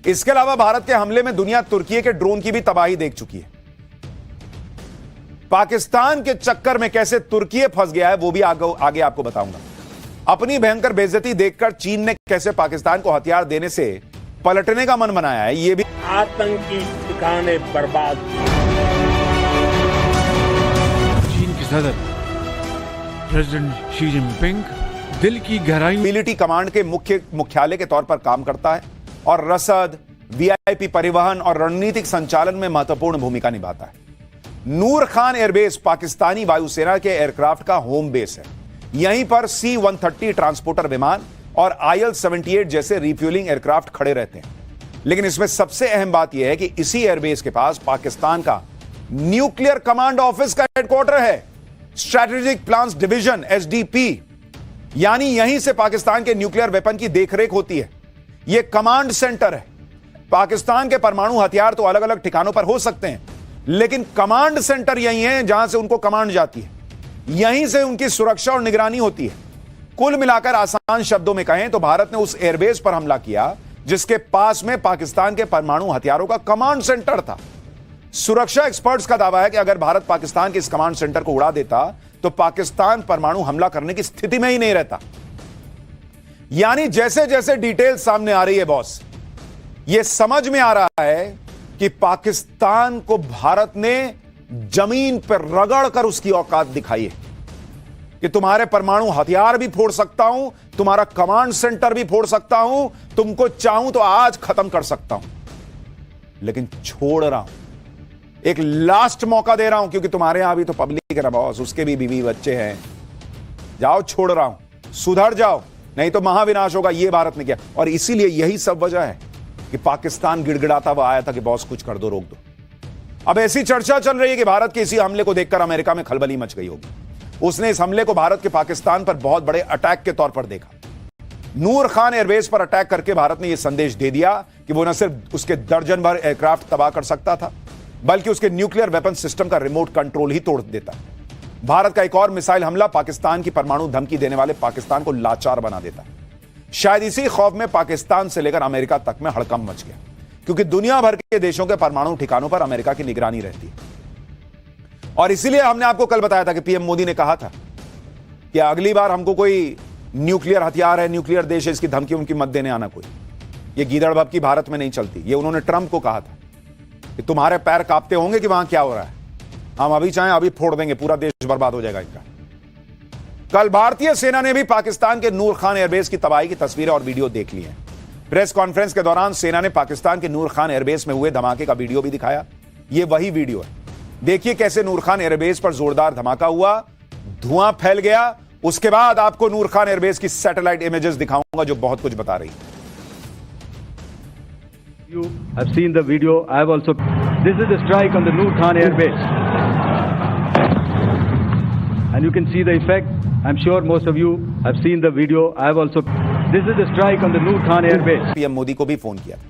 इसके अलावा भारत के हमले में दुनिया तुर्की के ड्रोन की भी तबाही देख चुकी है। पाकिस्तान के चक्कर में कैसे तुर्की फंस गया है वो भी आगे आपको बताऊंगा। अपनी भयंकर बेइज्जती देखकर चीन ने कैसे पाकिस्तान को हथियार देने से पलटने का मन बनाया है, ये भी आतंकी ठिकाने बर्बाद। चीन के सदर प्रेसिडेंट शी जिनपिंग दिल की गहराई मिलिट्री कमांड के मुख्यालय के तौर पर काम करता है और रसद, VIP परिवहन और रणनीतिक संचालन में महत्वपूर्ण भूमिका निभाता है। नूर खान एयरबेस पाकिस्तानी वायुसेना के एयरक्राफ्ट का होम बेस है। यहीं पर C-130 ट्रांसपोर्टर विमान और IL-78 जैसे रिफ्यूलिंग एयरक्राफ्ट खड़े रहते हैं। लेकिन इसमें सबसे अहम बात यह है कि इसी एयरबेस के पास पाकिस्तान का न्यूक्लियर कमांड ऑफिस का हेडक्वार्टर है, स्ट्रैटेजिक प्लान्स डिवीजन SDP, यानी यहीं से पाकिस्तान के न्यूक्लियर वेपन की देखरेख होती है। यह कमांड सेंटर है। पाकिस्तान के परमाणु हथियार तो अलग अलग ठिकानों पर हो सकते हैं, लेकिन कमांड सेंटर यही है जहां से उनको कमांड जाती है, यहीं से उनकी सुरक्षा और निगरानी होती है। कुल मिलाकर आसान शब्दों में कहें तो भारत ने उस एयरबेस पर हमला किया जिसके पास में पाकिस्तान के परमाणु हथियारों का कमांड सेंटर था। सुरक्षा एक्सपर्ट्स का दावा है कि अगर भारत पाकिस्तान के इस कमांड सेंटर को उड़ा देता तो पाकिस्तान परमाणु हमला करने की स्थिति में ही नहीं रहता। यानी जैसे जैसे डिटेल सामने आ रही है बॉस, यह समझ में आ रहा है कि पाकिस्तान को भारत ने जमीन पर रगड़ कर उसकी औकात दिखाई है कि तुम्हारे परमाणु हथियार भी फोड़ सकता हूं, तुम्हारा कमांड सेंटर भी फोड़ सकता हूं, तुमको चाहूं तो आज खत्म कर सकता हूं, लेकिन छोड़ रहा हूं, एक लास्ट मौका दे रहा हूं, क्योंकि तुम्हारे यहां भी तो पब्लिक है ना बॉस, उसके भी बीवी बच्चे हैं। जाओ, छोड़ रहा हूं, सुधर जाओ, नहीं तो महाविनाश होगा। यह भारत ने किया, और इसीलिए यही सब वजह है कि पाकिस्तान गिड़गिड़ाता हुआ आया था कि बॉस कुछ कर दो, रोक दो। अब ऐसी चर्चा चल रही है कि भारत के इसी हमले को देखकर अमेरिका में खलबली मच गई होगी। उसने इस हमले को भारत के पाकिस्तान पर बहुत बड़े अटैक के तौर पर देखा। नूर खान एयरबेस पर अटैक करके भारत ने यह संदेश दे दिया कि वो न सिर्फ उसके दर्जन भर एयरक्राफ्ट तबाह कर सकता था, बल्कि उसके न्यूक्लियर वेपन सिस्टम का रिमोट कंट्रोल ही तोड़ देता। भारत का एक और मिसाइल हमला पाकिस्तान की परमाणु धमकी देने वाले पाकिस्तान को लाचार बना देता। शायद इसी खौफ में पाकिस्तान से लेकर अमेरिका तक में हड़कंप मच गया, क्योंकि दुनिया भर के देशों के परमाणु ठिकानों पर अमेरिका की निगरानी रहती है। और इसीलिए हमने आपको कल बताया था कि पीएम मोदी ने कहा था कि अगली बार हमको कोई न्यूक्लियर हथियार है, न्यूक्लियर देश है, इसकी धमकी उनकी मत देने आना कोई। ये गीदड़ भभकी भारत में नहीं चलती। ये उन्होंने ट्रंप को कहा था कि तुम्हारे पैर कांपते होंगे कि वहां क्या हो रहा है, हम अभी चाहें अभी फोड़ देंगे, पूरा देश बर्बाद हो जाएगा इनका। कल भारतीय सेना ने भी पाकिस्तान के नूर खान एयरबेस की तबाही की तस्वीरें और वीडियो देख ली हैं। प्रेस कॉन्फ्रेंस के दौरान सेना ने पाकिस्तान के नूर खान एयरबेस में हुए धमाके का वीडियो भी दिखाया। यह वही वीडियो है। देखिए कैसे नूर खान एयरबेस पर जोरदार धमाका हुआ, धुआं फैल गया। उसके बाद आपको नूर खान एयरबेस की सैटेलाइट इमेजेस दिखाऊंगा जो बहुत कुछ बता रही है। You have seen the video. I have also. This is the strike on the Noor Khan Air Base, and you can see the effect. I'm sure most of you have seen the video. I have also. This is the strike on the Noor Khan Air Base. PM Modi को भी phone किया था।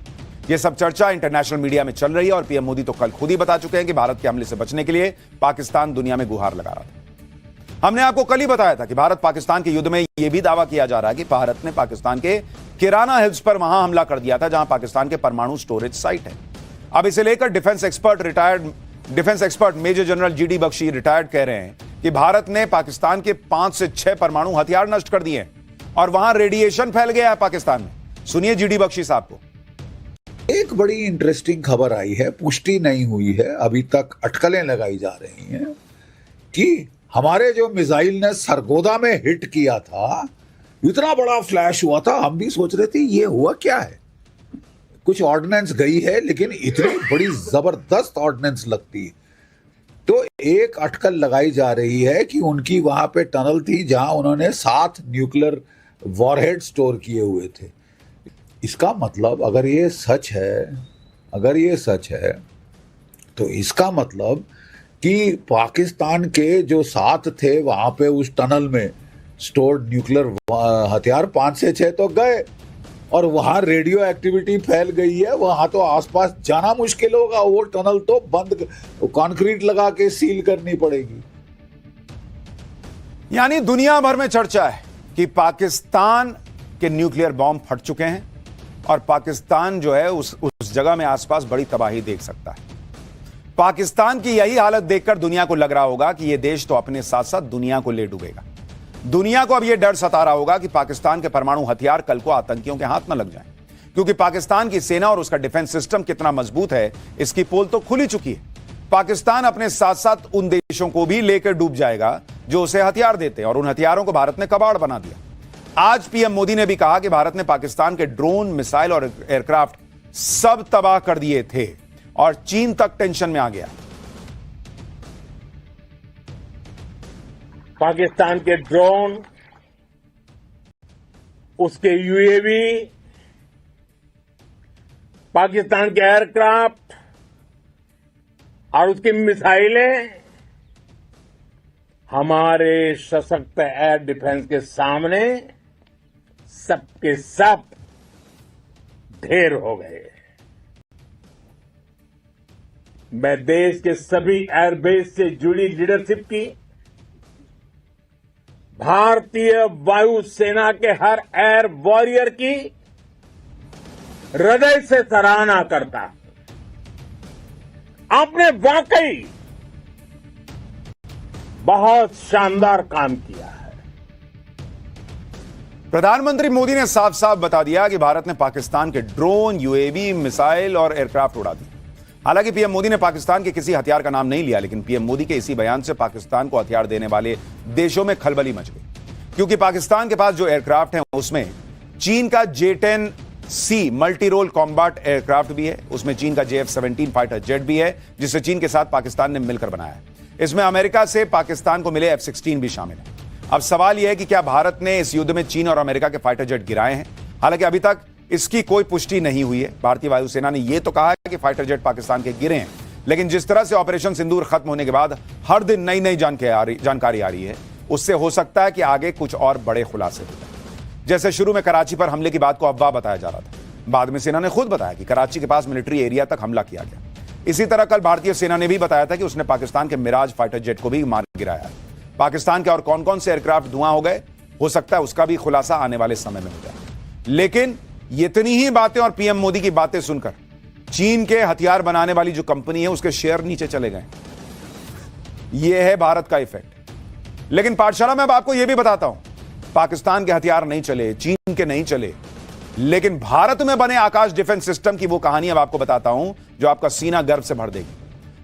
यह सब चर्चा international media में चल रही है और पीएम मोदी तो कल खुद ही बता चुके हैं कि भारत के हमले से बचने के लिए पाकिस्तान दुनिया में गुहार लगा रहा था। हमने आपको कल ही बताया था कि भारत पाकिस्तान के युद्ध में यह भी दावा किया जा रहा है कि भारत ने पाकिस्तान के किराना हिल्स पर वहां हमला कर दिया था, जहां पाकिस्तान के परमाणु स्टोरेज साइट है। अब इसे लेकर defence expert major general GD Bakshi retired कह रहे हैं कि भारत ने पाकिस्तान के 5 से 6 परमाणु हथियार नष्ट कर दिए और वहां रेडिएशन फैल गया है पाकिस्तान में। सुनिए जीडी बख्शी साहब को। एक बड़ी इंटरेस्टिंग खबर आई है, पुष्टि नहीं हुई है, अभी तक अटकलें लगाई जा रही हैं कि हमारे जो मिसाइल ने सरगोदा में हिट किया था, इतना बड़ा फ्लैश हुआ था, हम भी सोच रहे थे ये हुआ क्या है। कुछ ऑर्डिनेंस गई है लेकिन इतनी बड़ी जबरदस्त ऑर्डिनेंस लगती है। तो एक अटकल लगाई जा रही है कि उनकी वहां पे टनल थी जहां उन्होंने 7 न्यूक्लियर वॉरहेड स्टोर किए हुए थे। इसका मतलब अगर ये सच है तो इसका मतलब कि पाकिस्तान के जो 7 थे वहां पे उस टनल में स्टोर्ड न्यूक्लियर हथियार 5 से 6 तो गए और वहां रेडियो एक्टिविटी फैल गई है। वहां तो आसपास जाना मुश्किल होगा, वो टनल तो बंद, कंक्रीट लगा के सील करनी पड़ेगी। यानी दुनिया भर में चर्चा है कि पाकिस्तान के न्यूक्लियर बॉम्ब फट चुके हैं और पाकिस्तान जो है उस जगह में आसपास बड़ी तबाही देख सकता है। पाकिस्तान की यही हालत देखकर दुनिया को लग रहा होगा कि यह देश तो अपने साथ साथ दुनिया को ले डूबेगा। दुनिया को अब यह डर सता रहा होगा कि पाकिस्तान के परमाणु हथियार कल को आतंकियों के हाथ न लग जाएं, क्योंकि पाकिस्तान की सेना और उसका डिफेंस सिस्टम कितना मजबूत है इसकी पोल तो खुली चुकी है। पाकिस्तान अपने साथ साथ उन देशों को भी लेकर डूब जाएगा जो उसे हथियार देते हैं, और उन हथियारों को भारत ने कबाड़ बना दिया। आज पीएम मोदी ने भी कहा कि भारत ने पाकिस्तान के ड्रोन, मिसाइल और एयरक्राफ्ट सब तबाह कर दिए थे और चीन तक टेंशन में आ गया। पाकिस्तान के ड्रोन, उसके यूएवी, पाकिस्तान के एयरक्राफ्ट और उसकी मिसाइलें हमारे सशक्त एयर डिफेंस के सामने सबके सब ढेर हो गए। मैं देश के सभी एयरबेस से जुड़ी लीडरशिप की, भारतीय वायुसेना के हर एयर वॉरियर की हृदय से सराहना करता हूं। आपने वाकई बहुत शानदार काम किया है। प्रधानमंत्री मोदी ने साफ साफ बता दिया कि भारत ने पाकिस्तान के ड्रोन, यूएवी, मिसाइल और एयरक्राफ्ट उड़ा दिए। हालांकि पीएम मोदी ने पाकिस्तान के किसी हथियार का नाम नहीं लिया, लेकिन पीएम मोदी के इसी बयान से पाकिस्तान को हथियार देने वाले देशों में खलबली मच गई, क्योंकि पाकिस्तान के पास जो एयरक्राफ्ट हैं उसमें चीन का J-10C multi role combat aircraft भी है, उसमें चीन का JF-17 फाइटर जेट भी है जिसे चीन के साथ पाकिस्तान ने मिलकर बनाया है। इसमें अमेरिका से पाकिस्तान को मिले F-16 भी शामिल है। अब सवाल यह है कि क्या भारत ने इस युद्ध में चीन और अमेरिका के फाइटर जेट गिराए हैं? हालांकि अभी तक इसकी कोई पुष्टि नहीं हुई है। भारतीय वायुसेना ने यह तो कहा है कि फाइटर जेट पाकिस्तान के गिरे हैं, लेकिन जिस तरह से ऑपरेशन सिंदूर खत्म होने के बाद हर दिन नई नई जानकारी आ रही है, उससे हो सकता है कि आगे कुछ और बड़े खुलासे हो जाए। जैसे शुरू में कराची पर हमले की बात को अफवाह बताया जा रहा था, बाद में सेना ने खुद बताया कि कराची के पास मिलिट्री एरिया तक हमला किया गया। इसी तरह कल भारतीय सेना ने भी बताया था कि उसने पाकिस्तान के मिराज फाइटर जेट को भी मार गिराया है। पाकिस्तान के और कौन कौन से एयरक्राफ्ट धुआं हो गए, हो सकता है उसका भी खुलासा आने वाले समय में हो जाए। लेकिन इतनी ही बातें और पीएम मोदी की बातें सुनकर चीन के हथियार बनाने वाली जो कंपनी है उसके शेयर नीचे चले गए। यह है भारत का इफेक्ट। लेकिन पाठशाला में अब आपको यह भी बताता हूं, पाकिस्तान के हथियार नहीं चले, चीन के नहीं चले, लेकिन भारत में बने आकाश डिफेंस सिस्टम की वो कहानी अब आपको बताता हूं जो आपका सीना गर्व से भर देगी।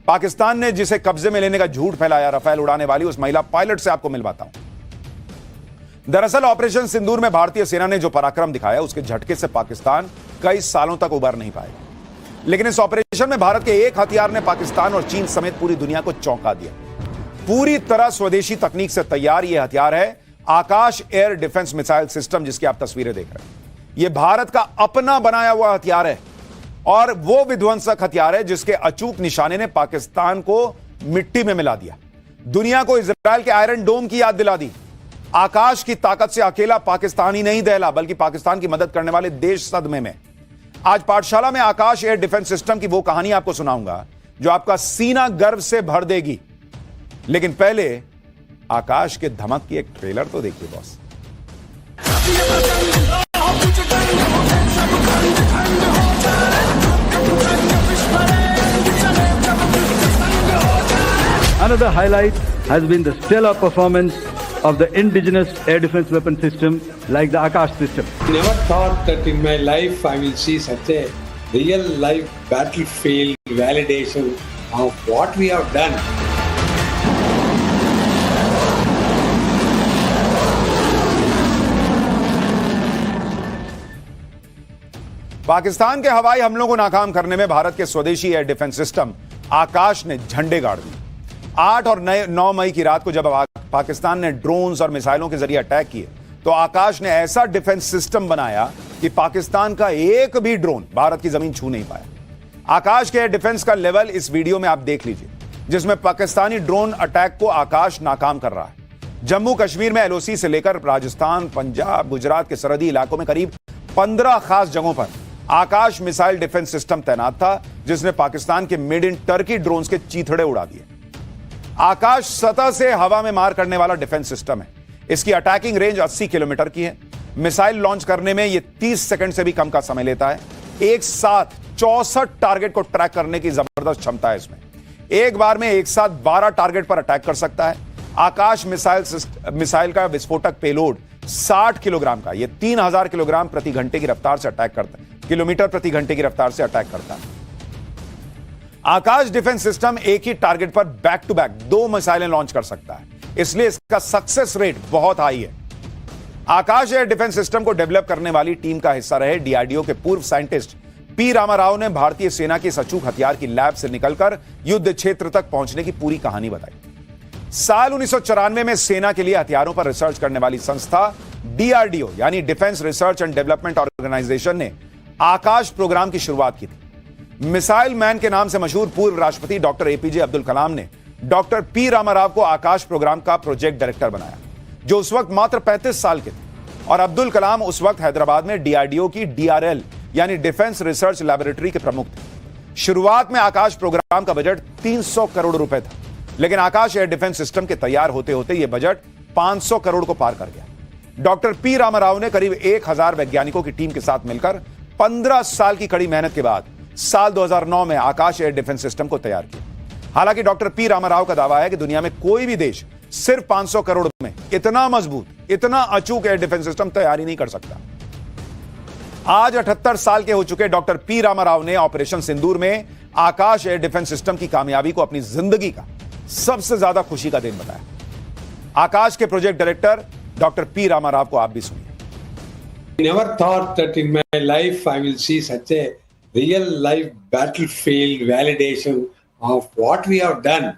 पाकिस्तान ने जिसे कब्जे में लेने का झूठ फैलाया, रफेल उड़ाने वाली उस महिला पायलट से आपको मिलवाता हूं। दरअसल ऑपरेशन सिंदूर में भारतीय सेना ने जो पराक्रम दिखाया उसके झटके से पाकिस्तान कई सालों तक उबर नहीं पाएगा। लेकिन इस ऑपरेशन में भारत के एक हथियार ने पाकिस्तान और चीन समेत पूरी दुनिया को चौंका दिया। पूरी तरह स्वदेशी तकनीक से तैयार यह हथियार है आकाश एयर डिफेंस मिसाइल सिस्टम, जिसकी आप तस्वीरें देख रहे हैं। यह भारत का अपना बनाया हुआ हथियार है और वो विध्वंसक हथियार है जिसके अचूक निशाने ने पाकिस्तान को मिट्टी में मिला दिया, दुनिया को इजराइल के आयरन डोम की याद दिला दी। आकाश की ताकत से अकेला पाकिस्तान ही नहीं दहला, बल्कि पाकिस्तान की मदद करने वाले देश सदमे में। आज पाठशाला में आकाश एयर डिफेंस सिस्टम की वो कहानी आपको सुनाऊंगा जो आपका सीना गर्व से भर देगी। लेकिन पहले आकाश के धमक की एक ट्रेलर तो देखिए boss. Another highlight has been the stellar performance of the indigenous air defense weapon system like the Akash system. Never thought that in my life I will see such a real life battlefield validation of what we have done. Pakistan के हवाई हमलों को नाकाम करने में भारत के स्वदेशी air defence system आकाश ने झंडे गाड़ दिए। 8 और 9 मई की रात को जब पाकिस्तान ने ड्रोन्स और मिसाइलों के जरिए अटैक किए तो आकाश ने ऐसा डिफेंस सिस्टम बनाया कि पाकिस्तान का एक भी ड्रोन भारत की जमीन छू नहीं पाया। आकाश के एयर डिफेंस का लेवल इस वीडियो में आप देख लीजिए, जिसमें पाकिस्तानी ड्रोन अटैक को आकाश नाकाम कर रहा है। जम्मू कश्मीर में एलओसी से लेकर राजस्थान, पंजाब, गुजरात के सरहदी इलाकों में करीब 15 खास जगहों पर आकाश मिसाइल डिफेंस सिस्टम तैनात था, जिसने पाकिस्तान के मेड इन टर्की ड्रोन्स के चीथड़े उड़ा दिए। आकाश सतह से हवा में मार करने वाला डिफेंस सिस्टम है। इसकी अटैकिंग रेंज 80 किलोमीटर की है। मिसाइल लॉन्च करने में यह 30 सेकंड से भी कम का समय लेता है। एक साथ 64 टारगेट को ट्रैक करने की जबरदस्त क्षमता है इसमें। एक बार में एक साथ 12 टारगेट पर अटैक कर सकता है। आकाश मिसाइल का विस्फोटक पेलोड 60 किलोग्राम का, यह 3000 किलोग्राम प्रति घंटे की रफ्तार से अटैक करता है, किलोमीटर प्रति घंटे की रफ्तार से अटैक करता है। आकाश डिफेंस सिस्टम एक ही टारगेट पर बैक टू बैक 2 मिसाइलें लॉन्च कर सकता है, इसलिए इसका सक्सेस रेट बहुत हाई है। आकाश एयर डिफेंस सिस्टम को डेवलप करने वाली टीम का हिस्सा रहे डीआरडीओ के पूर्व साइंटिस्ट पी रामाराव ने भारतीय सेना के इस अचूक हथियार की लैब से निकलकर युद्ध क्षेत्र तक पहुंचने की पूरी कहानी बताई। साल 1994 में सेना के लिए हथियारों पर रिसर्च करने वाली संस्था डीआरडीओ यानी defence research and development organisation ने आकाश प्रोग्राम की शुरुआत की थी। मिसाइल मैन के नाम से मशहूर पूर्व राष्ट्रपति डॉक्टर एपीजे अब्दुल कलाम ने डॉक्टर पी रामाराव को आकाश प्रोग्राम का प्रोजेक्ट डायरेक्टर बनाया, जो उस वक्त मात्र 35 साल के थे। और अब्दुल कलाम उस वक्त हैदराबाद में डीआरडीओ की डीआरएल यानी डिफेंस रिसर्च लैबोरेटरी के प्रमुख थे। शुरुआत में आकाश प्रोग्राम का बजट 300 करोड़ रुपए था, लेकिन आकाश एयर डिफेंस सिस्टम के तैयार होते होते यह बजट 500 करोड़ को पार कर गया। डॉक्टर पी रामाराव ने करीब 1000 वैज्ञानिकों की टीम के साथ मिलकर 15 साल की कड़ी मेहनत के बाद साल 2009 में आकाश एयर डिफेंस सिस्टम को तैयार किया। हालांकि डॉक्टर पी रामाराव का दावा है कि दुनिया में कोई भी देश सिर्फ 500 करोड़ में इतना मजबूत, इतना अचूक एयर डिफेंस सिस्टम तैयार ही नहीं कर सकता। आज 78 साल के हो चुके डॉक्टर पी रामाराव ने ऑपरेशन सिंदूर में आकाश एयर डिफेंस सिस्टम की कामयाबी को अपनी जिंदगी का सबसे ज्यादा खुशी का दिन बताया। आकाश के project director doctor P Ramarao को आप भी सुनिए। Never thought that in my life I will see such a real life battlefield validation of what we have done.